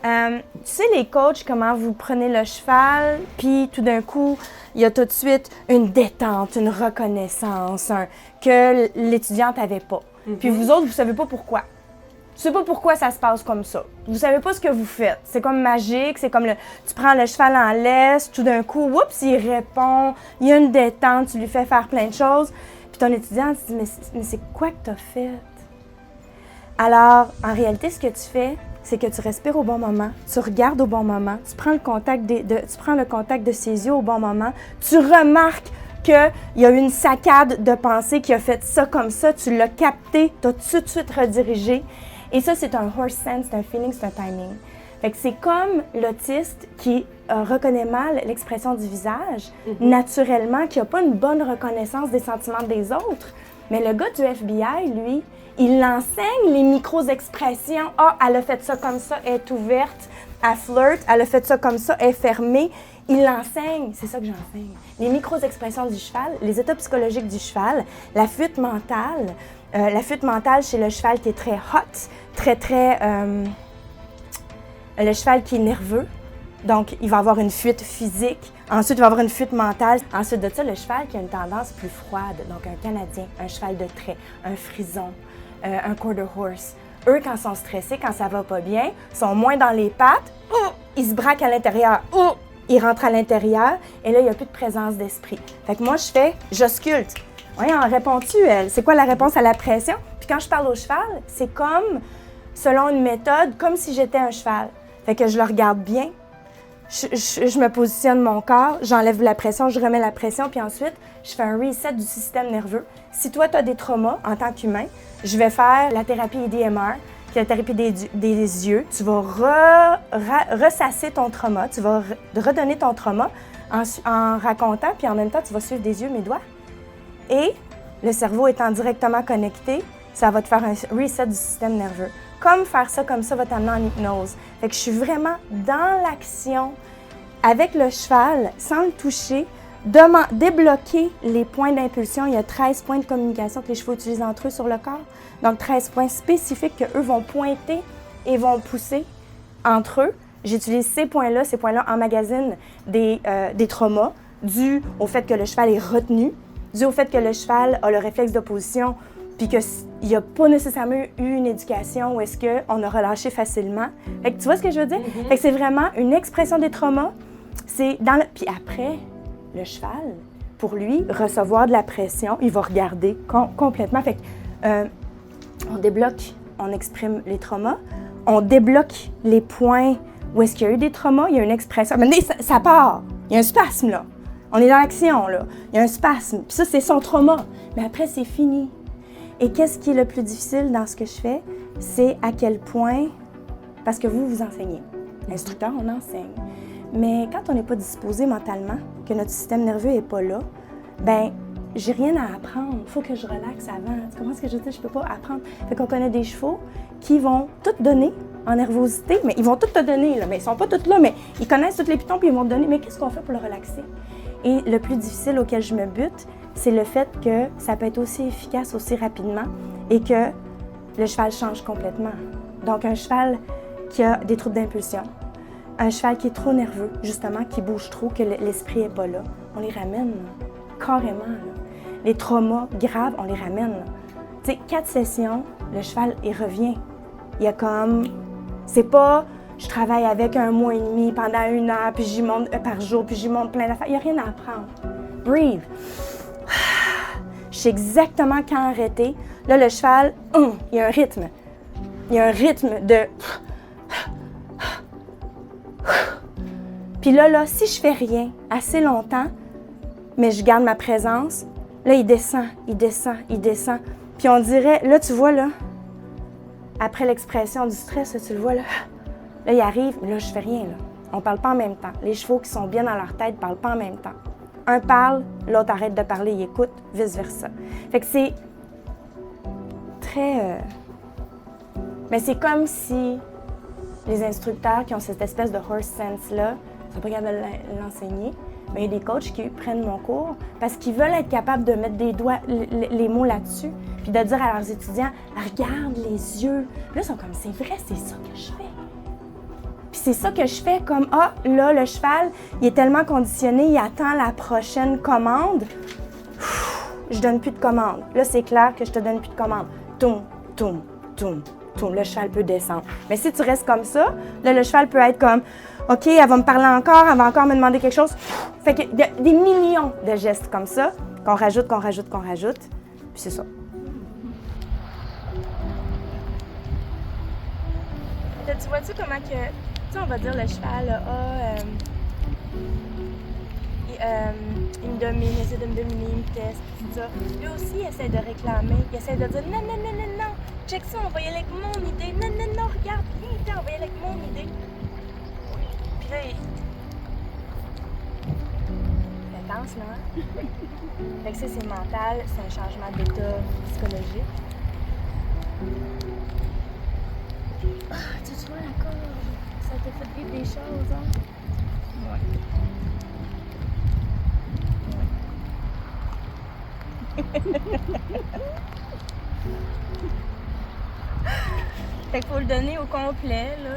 Tu sais, les coachs, comment vous prenez le cheval, puis tout d'un coup, il y a tout de suite une détente, une reconnaissance que l'étudiante n'avait pas. Puis vous autres, vous savez pas pourquoi. Tu sais pas pourquoi ça se passe comme ça. Vous savez pas ce que vous faites. C'est comme magique, c'est comme tu prends le cheval en laisse, tout d'un coup, oups, il répond, il y a une détente, tu lui fais faire plein de choses. Puis ton étudiant te dit, mais c'est quoi que tu as fait? Alors, en réalité, ce que tu fais, c'est que tu respires au bon moment, tu regardes au bon moment, tu prends le contact de ses yeux au bon moment, tu remarques qu'il y a eu une saccade de pensée qui a fait ça comme ça, tu l'as capté, tu as tout de suite redirigé. Et ça, c'est un horse sense, c'est un feeling, c'est un timing. Fait que c'est comme l'autiste qui reconnaît mal l'expression du visage, naturellement, qui n'a pas une bonne reconnaissance des sentiments des autres. Mais le gars du FBI, lui, il enseigne les micro-expressions. Ah, elle a fait ça comme ça, elle est ouverte, elle flirte, elle a fait ça comme ça, elle est fermée. Il l'enseigne, c'est ça que j'enseigne. Les micro-expressions du cheval, les états psychologiques du cheval, la fuite mentale. La fuite mentale chez le cheval qui est très hot, le cheval qui est nerveux. Donc, il va avoir une fuite physique. Ensuite, il va avoir une fuite mentale. Ensuite de ça, le cheval qui a une tendance plus froide. Donc, un Canadien, un cheval de trait, un frison, un quarter horse. Eux, quand ils sont stressés, quand ça va pas bien, sont moins dans les pattes. Ils se braquent à l'intérieur. Ils rentrent à l'intérieur. Et là, il n'y a plus de présence d'esprit. Fait que moi, j'ausculte. Voyons, réponds-tu, elle? C'est quoi la réponse à la pression? Puis quand je parle au cheval, c'est comme, selon une méthode, comme si j'étais un cheval. Fait que je le regarde bien. Je me positionne mon corps, j'enlève la pression, je remets la pression, puis ensuite, je fais un reset du système nerveux. Si toi, tu as des traumas en tant qu'humain, je vais faire la thérapie EDMR, qui est la thérapie des yeux. Tu vas ressasser ton trauma, tu vas redonner ton trauma en racontant, puis en même temps, tu vas suivre des yeux mes doigts. Et le cerveau étant directement connecté, ça va te faire un reset du système nerveux. Comme faire ça comme ça va t'amener en hypnose. Fait que je suis vraiment dans l'action avec le cheval, sans le toucher, débloquer les points d'impulsion. Il y a 13 points de communication que les chevaux utilisent entre eux sur le corps. Donc 13 points spécifiques qu'eux vont pointer et vont pousser entre eux. J'utilise ces points-là emmagasinent des traumas dus au fait que le cheval est retenu, dû au fait que le cheval a le réflexe d'opposition, puis qu'il n'y a pas nécessairement eu une éducation où est-ce qu'on a relâché facilement. Fait que tu vois ce que je veux dire? Fait que c'est vraiment une expression des traumas. Puis après, le cheval, pour lui, recevoir de la pression, il va regarder complètement. Fait que on débloque, on exprime les traumas, on débloque les points où est-ce qu'il y a eu des traumas, il y a une expression. Mais ça part, il y a un spasme là. On est dans l'action là, il y a un spasme. Puis ça, c'est son trauma. Mais après, c'est fini. Et qu'est-ce qui est le plus difficile dans ce que je fais? C'est à quel point, parce que vous enseignez. L'instructeur, on enseigne. Mais quand on n'est pas disposé mentalement, que notre système nerveux n'est pas là, ben j'ai rien à apprendre. Il faut que je relaxe avant. Tu comprends ce que je veux dire? Je ne peux pas apprendre. Fait qu'on connaît des chevaux qui vont tout donner en nervosité, mais ils vont tout te donner, là. Mais ils ne sont pas tous là, mais ils connaissent tous les pitons puis ils vont te donner. Mais qu'est-ce qu'on fait pour le relaxer? Et le plus difficile auquel je me bute, c'est le fait que ça peut être aussi efficace aussi rapidement et que le cheval change complètement. Donc, un cheval qui a des troubles d'impulsion, un cheval qui est trop nerveux, justement, qui bouge trop, que l'esprit n'est pas là, on les ramène, là, carrément. Là. Les traumas graves, on les ramène. Tu sais, 4 sessions, le cheval, il revient. Il y a comme... C'est pas... Je travaille avec 1 mois et demi pendant 1 heure, puis j'y monte par jour, puis j'y monte plein d'affaires. Il n'y a rien à apprendre. Breathe. Je sais exactement quand arrêter. Là, le cheval, il y a un rythme. Il y a un rythme de... Puis là, si je fais rien assez longtemps, mais je garde ma présence, là, il descend. Puis on dirait, là, tu vois, là, après l'expression du stress, là, tu le vois, là, il arrive, mais là, je fais rien, là. On parle pas en même temps. Les chevaux qui sont bien dans leur tête parlent pas en même temps. Un parle, l'autre arrête de parler, il écoute, vice-versa. Fait que c'est très... Mais c'est comme si les instructeurs qui ont cette espèce de horse sense-là, ils sont pas capables de l'enseigner, Mais il y a des coachs qui prennent mon cours parce qu'ils veulent être capables de mettre les mots là-dessus, puis de dire à leurs étudiants, regarde les yeux. Là, ils sont comme, c'est vrai, c'est ça que je fais. Puis c'est ça que je fais comme, là, le cheval, il est tellement conditionné, il attend la prochaine commande. Je donne plus de commande. Là, c'est clair que je te donne plus de commande. Toum, toum, toum, toum. Le cheval peut descendre. Mais si tu restes comme ça, là, le cheval peut être comme, OK, elle va me parler encore, elle va encore me demander quelque chose. Fait que des millions de gestes comme ça, qu'on rajoute, qu'on rajoute, qu'on rajoute. Puis c'est ça. Tu vois-tu comment que, tu sais, on va dire le cheval il me domine, il essaie de me dominer, il me teste, tout ça. Lui aussi, il essaie de réclamer, il essaie de dire non, non, non, non, non, check ça, on va y aller avec mon idée. Non, non, non, regarde, viens, on va y aller avec mon idée. Puis là, c'est intense, là. Fait que ça, c'est mental, c'est un changement d'état psychologique. Tu vois la corde, ça t'a fait vivre des choses, hein? Ouais. Fait qu'il faut le donner au complet, là.